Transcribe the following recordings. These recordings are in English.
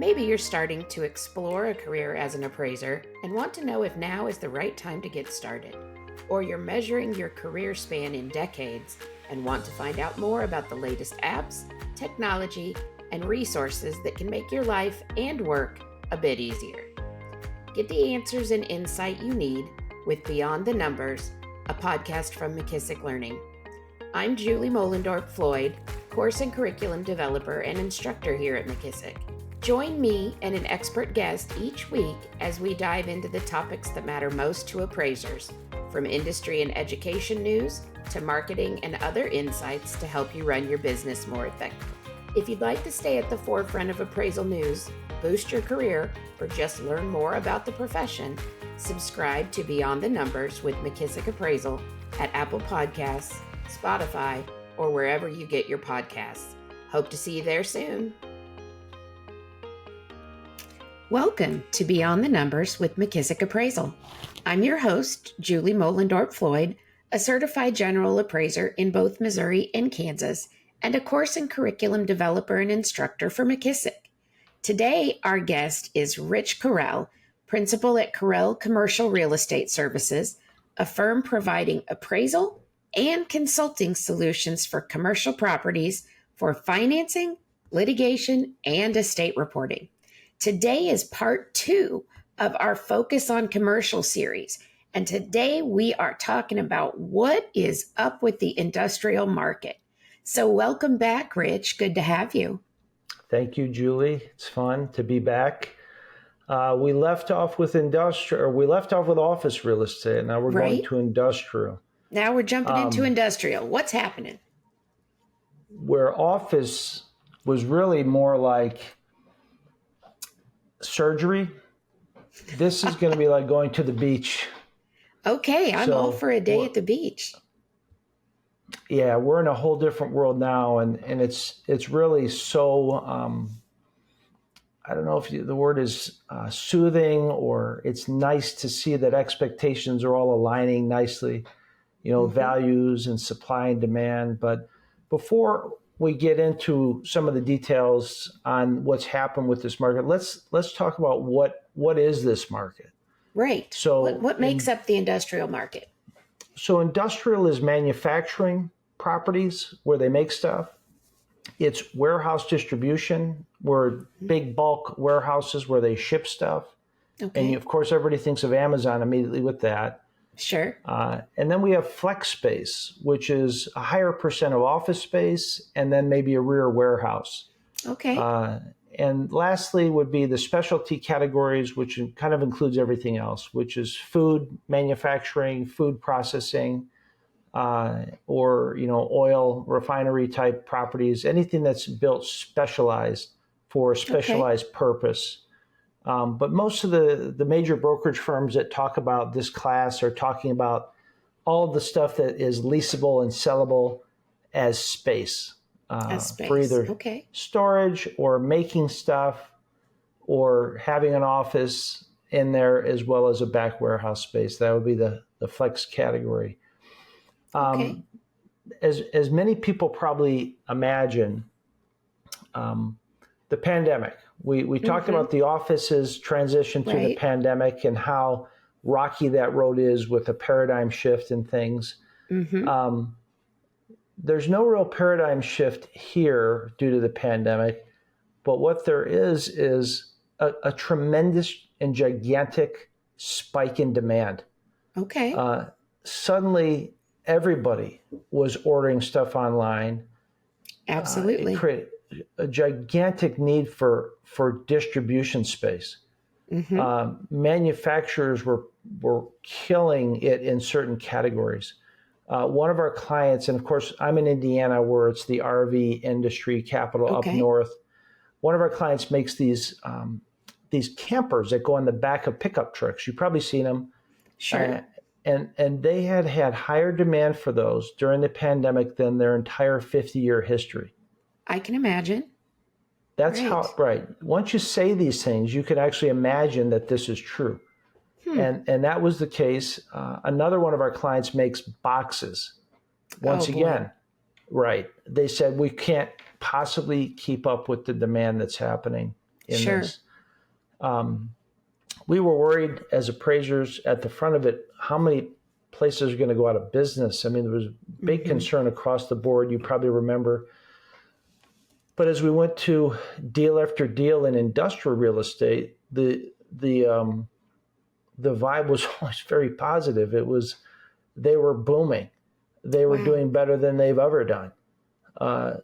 Maybe you're starting to explore a career as an appraiser and want to know if now is the right time to get started. Or you're measuring your career span in decades and want to find out more about the latest apps, technology, and resources that can make your life and work a bit easier. Get the answers and insight you need with Beyond the Numbers, a podcast from McKissock Learning. I'm Julie Mohlendorp-Floyd, course and curriculum developer and instructor here at McKissock. Join me and an expert guest each week as we dive into the topics that matter most to appraisers, from industry and education news to marketing and other insights to help you run your business more effectively. If you'd like to stay at the forefront of appraisal news, boost your career, or just learn more about the profession, subscribe to Beyond the Numbers with McKissock Appraisal at Apple Podcasts, Spotify, or wherever you get your podcasts. Hope to see you there soon. Welcome to Beyond the Numbers with McKissock Appraisal. I'm your host, Julie Mohlendorp-Floyd, a certified general appraiser in both Missouri and Kansas, and a course and curriculum developer and instructor for McKissock. Today, our guest is Rich Correll, principal at Correll Commercial Real Estate Services, a firm providing appraisal and consulting solutions for commercial properties for financing, litigation, and estate reporting. Today is part 2 of our Focus on Commercial series, and today we are talking about what is up with the industrial market. So welcome back, Rich. Good to have you. Thank you, Julie. It's fun to be back. We left off with office real estate. Now we're going to industrial. Now we're jumping into industrial. What's happening? Where office was really more like surgery, this is going to be like going to the beach. Okay, I'm all for a day at the beach. Yeah, we're in a whole different world now, and it's really so, I don't know if the word is soothing, or it's nice to see that expectations are all aligning nicely, values and supply and demand. But before we get into some of the details on what's happened with this market, let's talk about what is this market. Right. So what makes up the industrial market? So industrial is manufacturing properties where they make stuff. It's warehouse distribution, where big bulk warehouses where they ship stuff. Okay. And of course, everybody thinks of Amazon immediately with that. Sure. And then we have flex space, which is a higher percent of office space, and then maybe a rear warehouse. Okay. And lastly would be the specialty categories, which kind of includes everything else, which is food manufacturing, food processing, or oil refinery type properties, anything that's built specialized for a specialized purpose. But most of the major brokerage firms that talk about this class are talking about all of the stuff that is leasable and sellable as space. For either storage or making stuff or having an office in there, as well as a back warehouse space. That would be the flex category. As many people probably imagine, the pandemic, we talked about the office's transition through the pandemic and how rocky that road is with a paradigm shift and things. There's no real paradigm shift here due to the pandemic, but what there is a tremendous and gigantic spike in demand. Okay. Suddenly, everybody was ordering stuff online. Absolutely. It created a gigantic need for distribution space. Manufacturers were killing it in certain categories. One of our clients, and of course, I'm in Indiana, where it's the RV industry capital up north. One of our clients makes these campers that go on the back of pickup trucks. You've probably seen them. Sure. And they had higher demand for those during the pandemic than their entire 50-year history. I can imagine. That's right. Once you say these things, you can actually imagine that this is true. And that was the case. Another one of our clients makes boxes. Once again, they said we can't possibly keep up with the demand that's happening in Sure. this. We were worried as appraisers at the front of it, how many places are going to go out of business. I mean, there was big Hmm. concern across the board. You probably remember. But as we went to deal after deal in industrial real estate, the vibe was always very positive. They were booming. They were Wow. doing better than they've ever done.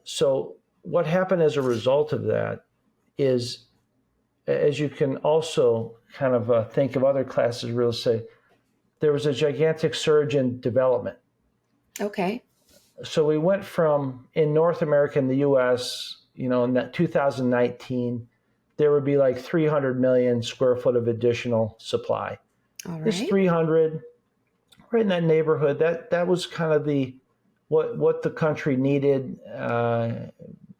So what happened as a result of that is, as you can also kind of think of other classes of real estate, there was a gigantic surge in development. Okay. So we went from, in North America and the U.S., in that 2019, there would be like 300 million square foot of additional supply. All This right. 300, right in that neighborhood, that was kind of what the country needed.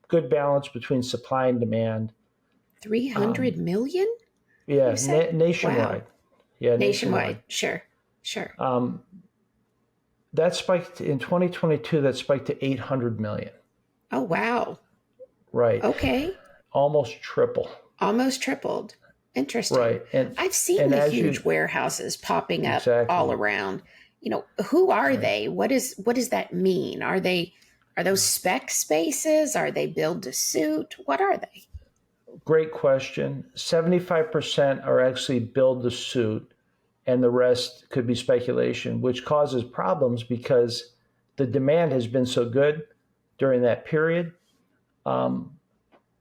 Good balance between supply and demand. 300 million, you Yeah, said? Wow. nationwide. Yeah, nationwide. Nationwide. Sure. Sure. Um, that spiked in 2022. That spiked to 800 million. Oh, wow. Right, Okay. almost triple. Almost tripled. Interesting. Right, and I've seen and the as huge you warehouses popping up all exactly around. Who are right. they? What does that mean? Are those spec spaces? Are they build to suit? What are they? Great question. 75% are actually build to suit, and the rest could be speculation, which causes problems because the demand has been so good during that period. Um,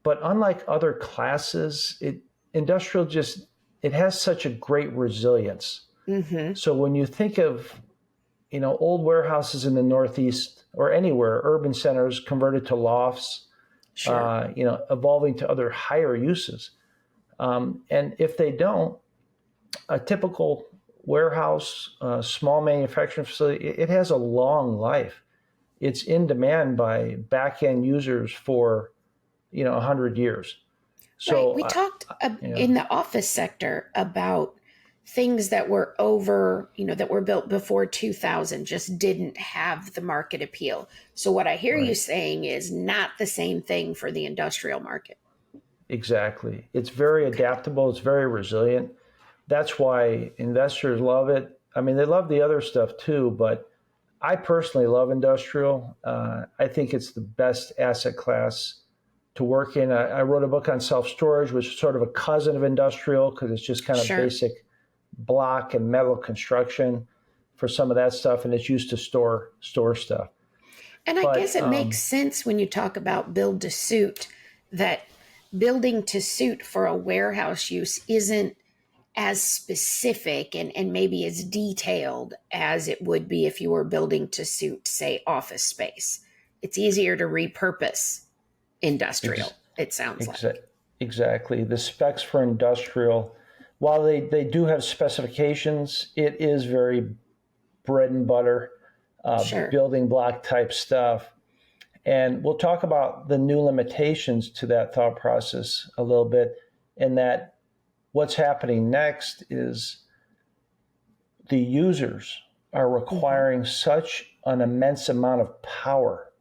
but unlike other classes, industrial it has such a great resilience. Mm-hmm. So when you think of old warehouses in the Northeast or anywhere, urban centers converted to lofts, Sure. evolving to other higher uses. And if they don't, a typical warehouse, small manufacturing facility, it has a long life. It's in demand by back end users for 100 years. Right. So We talked yeah, in the office sector about things that were that were built before 2000 just didn't have the market appeal. So what I hear you right, saying is not the same thing for the industrial market. exactly. It's very Okay. adaptable. It's very resilient. That's why investors love it. I mean, they love the other stuff too, but I personally love industrial. I think it's the best asset class to work in. I wrote a book on self storage, which is sort of a cousin of industrial because it's just kind of Sure. basic block and metal construction for some of that stuff, and it's used to store stuff. And I guess But it makes sense when you talk about build to suit that building to suit for a warehouse use isn't as specific and maybe as detailed as it would be if you were building to suit, say, office space. It's easier to repurpose ex- industrial, it sounds exa- like. exactly, the specs for industrial, while they do have specifications, it is very bread and butter, Sure. building block type stuff. And we'll talk about the new limitations to that thought process a little bit, in that what's happening next is the users are Hmm. requiring such an immense amount of power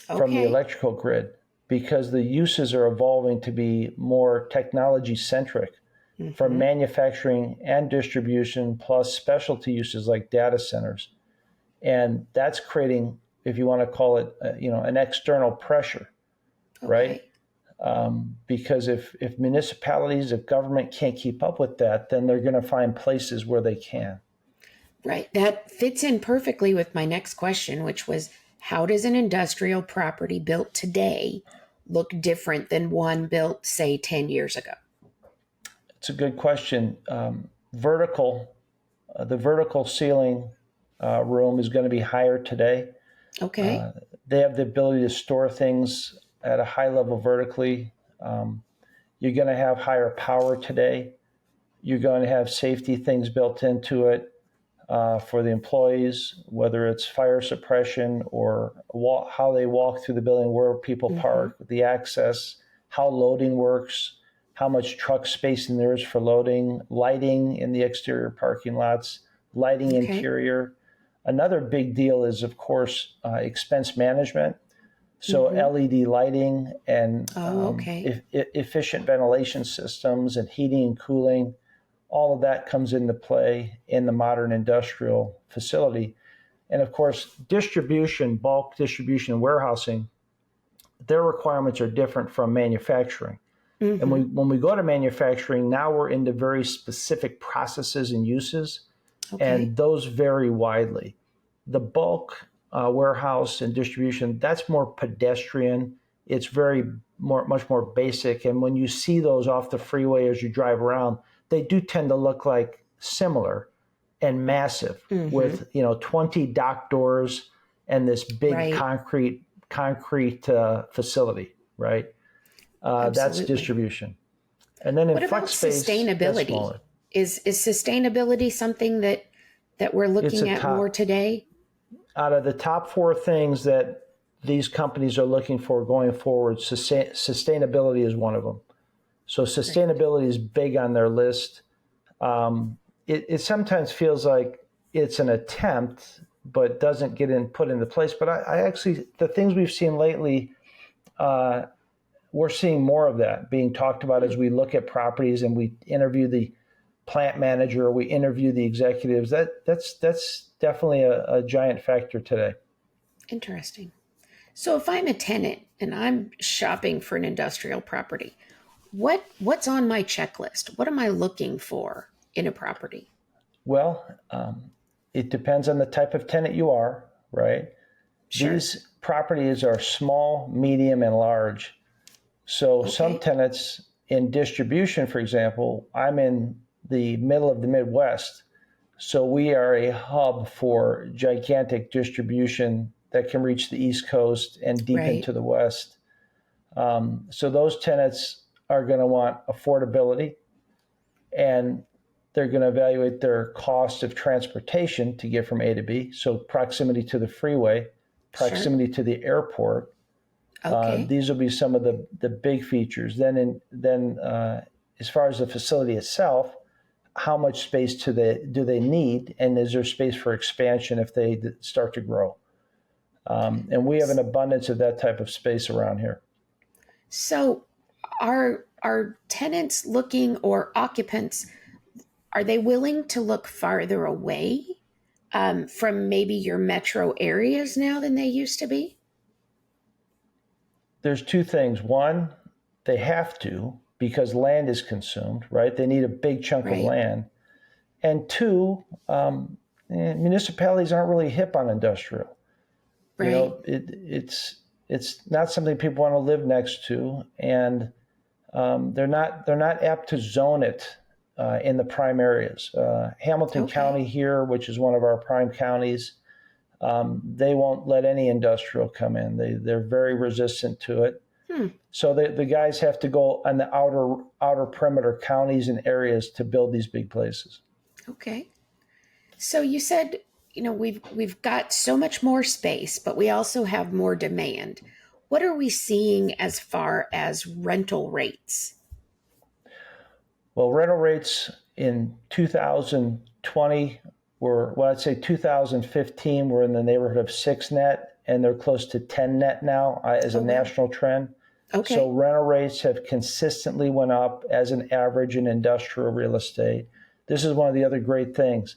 from the Okay. electrical grid because the uses are evolving to be more technology centric, from Hmm. manufacturing and distribution, plus specialty uses like data centers. And that's creating, if you want to call it, an external pressure, right? Okay. Because if municipalities, if government can't keep up with that, then they're going to find places where they can. Right. That fits in perfectly with my next question, which was how does an industrial property built today look different than one built, say, 10 years ago? It's a good question. The vertical ceiling room is going to be higher today. Okay. Uh, they have the ability to store things at a high level vertically. Um, you're going to have higher power today. You're going to have safety things built into it for the employees, whether it's fire suppression or how they walk through the building, where people Hmm. park, the access, how loading works, how much truck spacing there is for loading, lighting in the exterior parking lots, lighting Okay. interior. Another big deal is, of course, expense management. So LED lighting and Oh, okay. efficient ventilation systems and heating and cooling, all of that comes into play in the modern industrial facility. And of course, distribution, bulk distribution and warehousing, their requirements are different from manufacturing. And when we go to manufacturing, now we're into very specific processes and uses, Okay. and those vary widely. The bulk warehouse and distribution, that's more pedestrian. It's much more basic. And when you see those off the freeway as you drive around, they do tend to look like similar and massive with 20 dock doors and this big Right. concrete facility, right? That's Absolutely. distribution. And then in What flex about space, that's sustainability? smaller. Is sustainability something that we're It's a looking at more top today? out of the top four things that these companies are looking for going forward. Sustainability is one of them. So Right. sustainability is big on their list. It sometimes feels like it's an attempt, but doesn't put into place. But I actually, the things we've seen lately, we're seeing more of that being talked about as we look at properties and we interview the plant manager, we interview the executives. That's definitely a giant factor today. Interesting. So if I'm a tenant and I'm shopping for an industrial property, what's on my checklist? What am I looking for in a property? Well, it depends on the type of tenant you are, right? Sure. These properties are small, medium, and large. So some Okay. tenants in distribution, for example, I'm in the middle of the Midwest. So we are a hub for gigantic distribution that can reach the East Coast and deep Right. into the West. So those tenants are going to want affordability, and they're going to evaluate their cost of transportation to get from A to B. So proximity to the freeway, Sure. proximity to the airport. Okay. These will be some of the big features. Then as far as the facility itself, how much space do they need, and is there space for expansion if they start to grow? And we have an abundance of that type of space around here. So are tenants looking or occupants, are they willing to look farther away from maybe your metro areas now than they used to be? There's two things. One, they have to because land is consumed, right? They need a big chunk of Right. land. And two, municipalities aren't really hip on industrial. You Right. know, it's not something people want to live next to, and they're not apt to zone it in the prime areas. Hamilton Okay. County here, which is one of our prime counties, they won't let any industrial come in. They're very resistant to it. Hmm. So the guys have to go on the outer perimeter counties and areas to build these big places. Okay. So you said, we've got so much more space, but we also have more demand. What are we seeing as far as rental rates? Well, rental rates in 2020 well, I'd say 2015 were in the neighborhood of 6 net, and they're close to 10 net now as a Oh, wow. national trend. So Okay. rental rates have consistently went up as an average in industrial real estate. This is one of the other great things.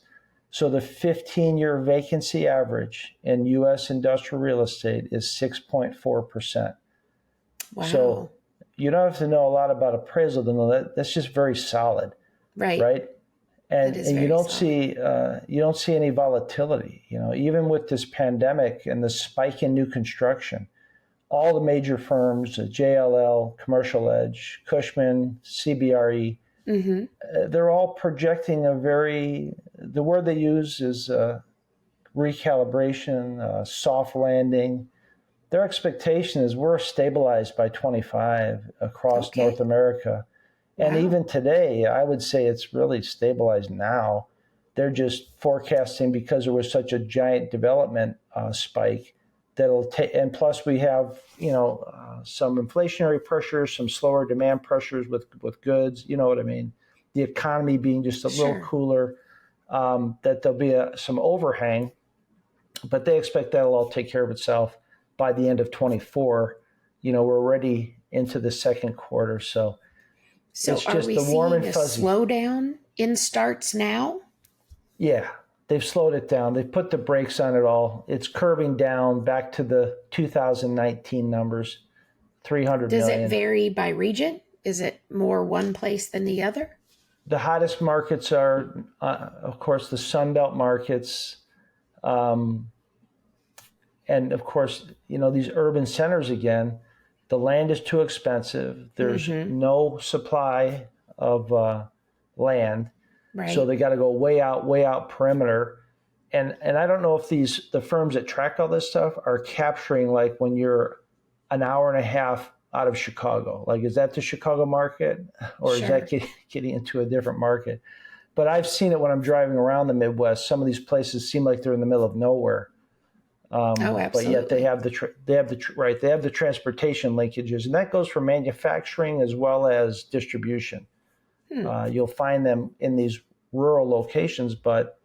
So the 15-year vacancy average in U.S. industrial real estate is 6.4%. So Wow. you don't have to know a lot about appraisal to know that that's just very solid, Right. right? That is And very solid. you don't see any volatility. You know, even with this pandemic and the spike in new construction, all the major firms, JLL, Commercial Edge, Cushman, CBRE, Mm-hmm. they're all projecting the word they use is recalibration, soft landing. Their expectation is we're stabilized by 25 across North Okay. America. And Wow. even today, I would say it's really stabilized now. They're just forecasting because there was such a giant development spike that'll take, and plus we have, some inflationary pressures, some slower demand pressures with goods. You know what I mean? The economy being just a little Sure. cooler, that there'll be some overhang, but they expect that'll all take care of itself. by the end of 24. We're already into the second quarter. So it's are just we the warm seeing and a fuzzy. slowdown in starts now? Yeah, they've slowed it down. They've put the brakes on it all. It's curving down back to the 2019 numbers, 300 Does it million. vary by region? Is it more one place than the other? The hottest markets are, of course, the Sunbelt markets. And of course, these urban centers again, the land is too expensive. There's no supply of land. Right. So they got to go way out perimeter. And I don't know if the firms that track all this stuff are capturing like when you're an hour and a half out of Chicago. Like, is that the Chicago market, or is that getting into a different market? But I've seen it when I'm driving around the Midwest. Some of these places seem like they're in the middle of nowhere. Absolutely. But yet they have the transportation linkages, and that goes for manufacturing as well as distribution. You'll find them in these rural locations, but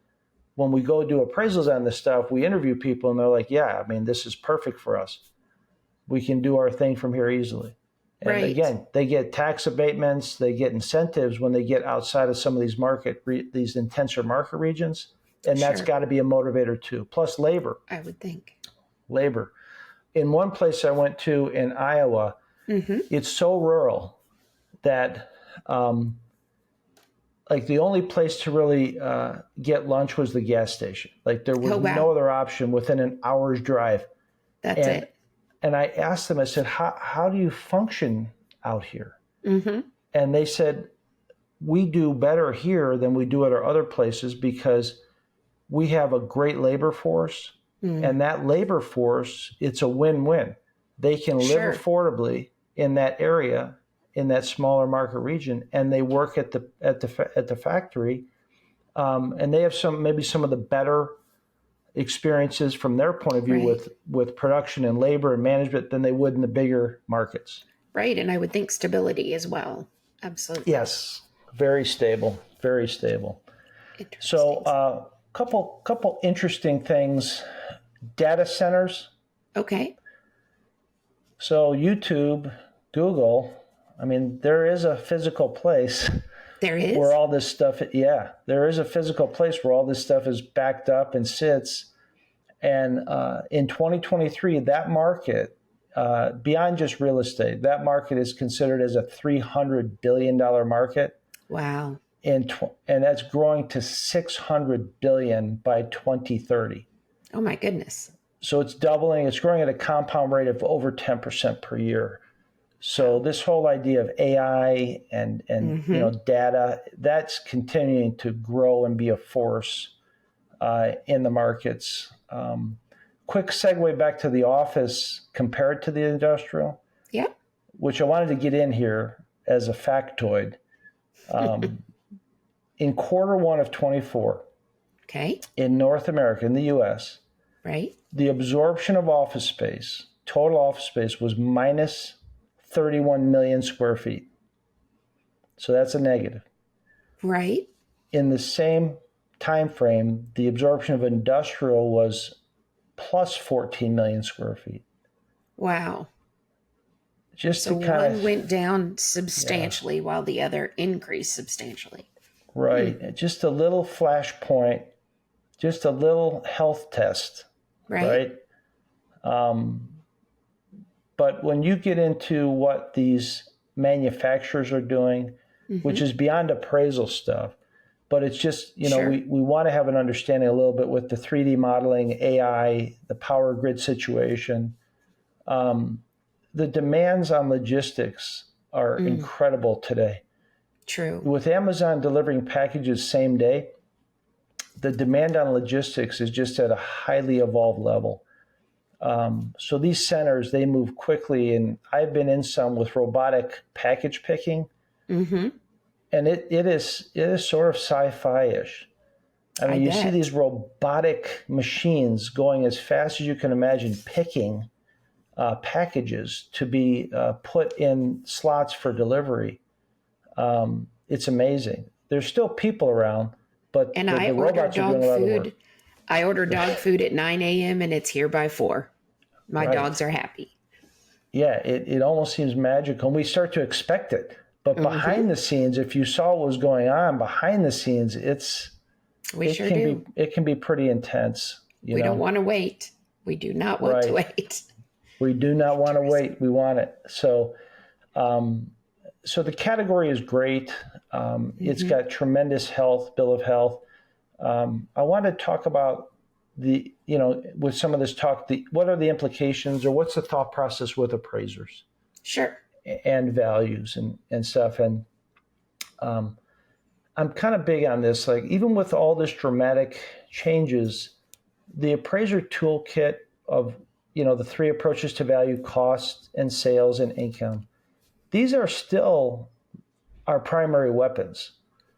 when we go do appraisals on this stuff, we interview people, and they're like, "Yeah, I mean, this is perfect for us. We can do our thing from here easily." And again, they get tax abatements, they get incentives when they get outside of some of these these intenser market regions. And that's got to be a motivator too. Plus labor. I would think. Labor. In one place I went to in Iowa, it's so rural that like the only place to really get lunch was the gas station. Like there was no other option within an hour's drive. That's it. And I asked them, I said, how do you function out here? And they said, we do better here than we do at our other places because we have a great labor force, and that labor force, it's a win-win. They can live affordably in that area, in that smaller market region, and they work at the factory, and they have maybe some of the better experiences from their point of view with production and labor and management than they would in the bigger markets. Right, and I would think stability as well. Absolutely. Yes, very stable, very stable. So. Couple interesting things. Data centers. Okay. So YouTube, Google, I mean, there is a physical place. There is? Where all this stuff, there is a physical place where all this stuff is backed up and sits. And in 2023, that market, beyond just real estate, that market is considered as a $300 billion market. Wow. And that's growing to $600 billion by 2030. Oh my goodness! So it's doubling. It's growing at a compound rate of over 10% per year. So this whole idea of AI and data, that's continuing to grow and be a force in the markets. Quick segue back to the office compared to the industrial. Yeah. Which I wanted to get in here as a factoid. In quarter one of 24, in North America, in the U.S., the absorption of office space, total office space, was minus 31 million square feet. So that's a negative. Right. In the same time frame, the absorption of industrial was plus 14 million square feet. Wow. So one went down substantially while the other increased substantially. Right. Just a little flashpoint, just a little health test. Right. But when you get into what these manufacturers are doing, which is beyond appraisal stuff, but it's just, we want to have an understanding a little bit with the 3D modeling, AI, the power grid situation. The demands on logistics are incredible today. True. With Amazon delivering packages same day, the demand on logistics is just at a highly evolved level. So these centers, they move quickly, and I've been in some with robotic package picking, and it is sort of sci-fi-ish. I mean, you see these robotic machines going as fast as you can imagine, picking packages to be put in slots for delivery. It's amazing. There's still people around, but the robots are doing a lot of work. I order dog food at 9 a.m. and it's here by 4. My Right. dogs are happy. Yeah, it almost seems magical. And we start to expect it. But behind the scenes, if you saw what was going on behind the scenes, it can be pretty intense. We don't want to wait. We do not want to wait. We do not want to wait. We want it. So the category is great. It's got tremendous bill of health. I want to talk about with some of this talk, what are the implications or what's the thought process with appraisers? Sure. And values and stuff. And I'm kind of big on this. Like, even with all this dramatic changes, the appraiser toolkit of, the three approaches to value: cost and sales and income, these are still our primary weapons.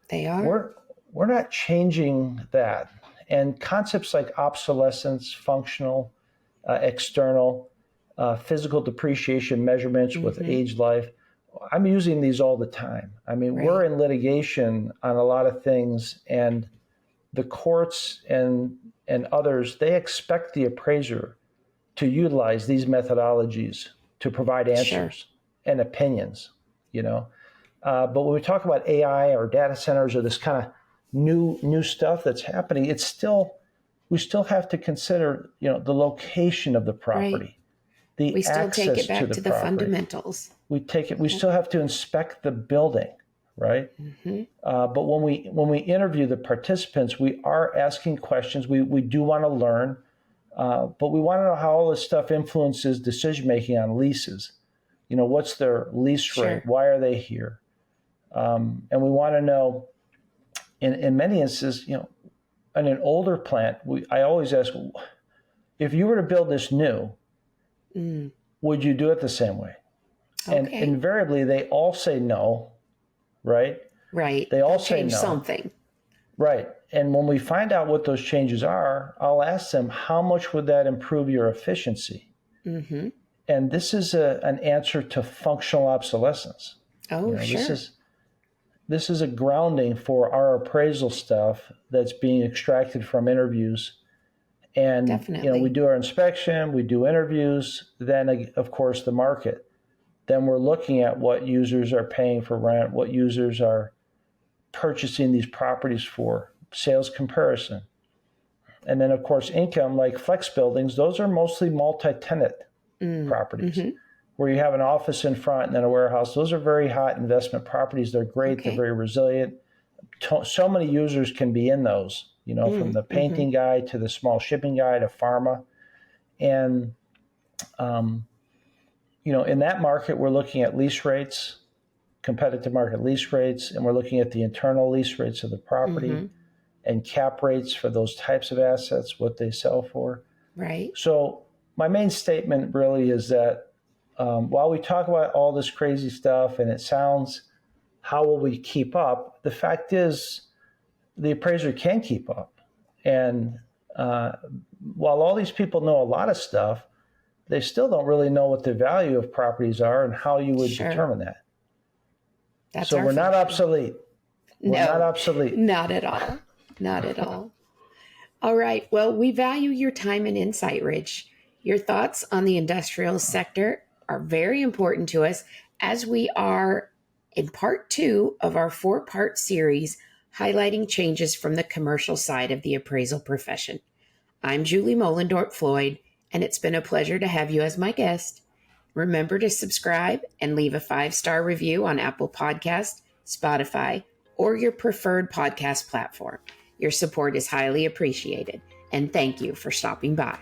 They are. We're not changing that. And concepts like obsolescence, functional, external, physical depreciation measurements with age life, I'm using these all the time. I mean, we're in litigation on a lot of things, and the courts and others, they expect the appraiser to utilize these methodologies to provide answers and opinions, But when we talk about AI or data centers or this kind of new stuff that's happening, we still have to consider, the location of the property, the we still access take it back to to the the property. fundamentals. We still have to inspect the building, right? But when we interview the participants, we are asking questions. We do want to learn, but we want to know how all this stuff influences decision making on leases. What's their lease rate? Why are they here? And we want to know, in many instances, in an older plant, I always ask, if you were to build this new, would you do it the same way? Okay. And invariably, they all say no, right? Right. They all say no. Something. Right. And when we find out what those changes are, I'll ask them, how much would that improve your efficiency? And this is an answer to functional obsolescence. Oh, sure. This is a grounding for our appraisal stuff that's being extracted from interviews. And, definitely, we do our inspection, we do interviews, then, of course, the market. Then we're looking at what users are paying for rent, what users are purchasing these properties for, sales comparison. And then, of course, income, like flex buildings, those are mostly multi-tenant properties where you have an office in front and then a warehouse. Those are very hot investment properties. They're great. They're very resilient. So many users can be in those, from the painting guy to the small shipping guy to pharma. And, in that market, we're looking at lease rates, competitive market lease rates, and we're looking at the internal lease rates of the property and cap rates for those types of assets, what they sell for. Right. So my main statement really is that while we talk about all this crazy stuff and it sounds, how will we keep up? The fact is, the appraiser can keep up. And while all these people know a lot of stuff, they still don't really know what the value of properties are and how you would determine that. So we're not obsolete. We're not obsolete. Not at all. Not at all. All right. Well, we value your time and insight, Rich. Your thoughts on the industrial sector are very important to us, as we are in part 2 of our 4-part series highlighting changes from the commercial side of the appraisal profession. I'm Julie Mollendorp Floyd, and it's been a pleasure to have you as my guest. Remember to subscribe and leave a 5-star review on Apple Podcasts, Spotify, or your preferred podcast platform. Your support is highly appreciated, and thank you for stopping by.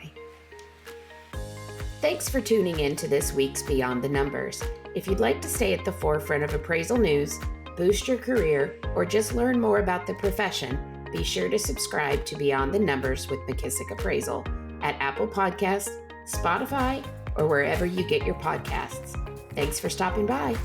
Thanks for tuning in to this week's Beyond the Numbers. If you'd like to stay at the forefront of appraisal news, boost your career, or just learn more about the profession, be sure to subscribe to Beyond the Numbers with McKissock Appraisal at Apple Podcasts, Spotify, or wherever you get your podcasts. Thanks for stopping by.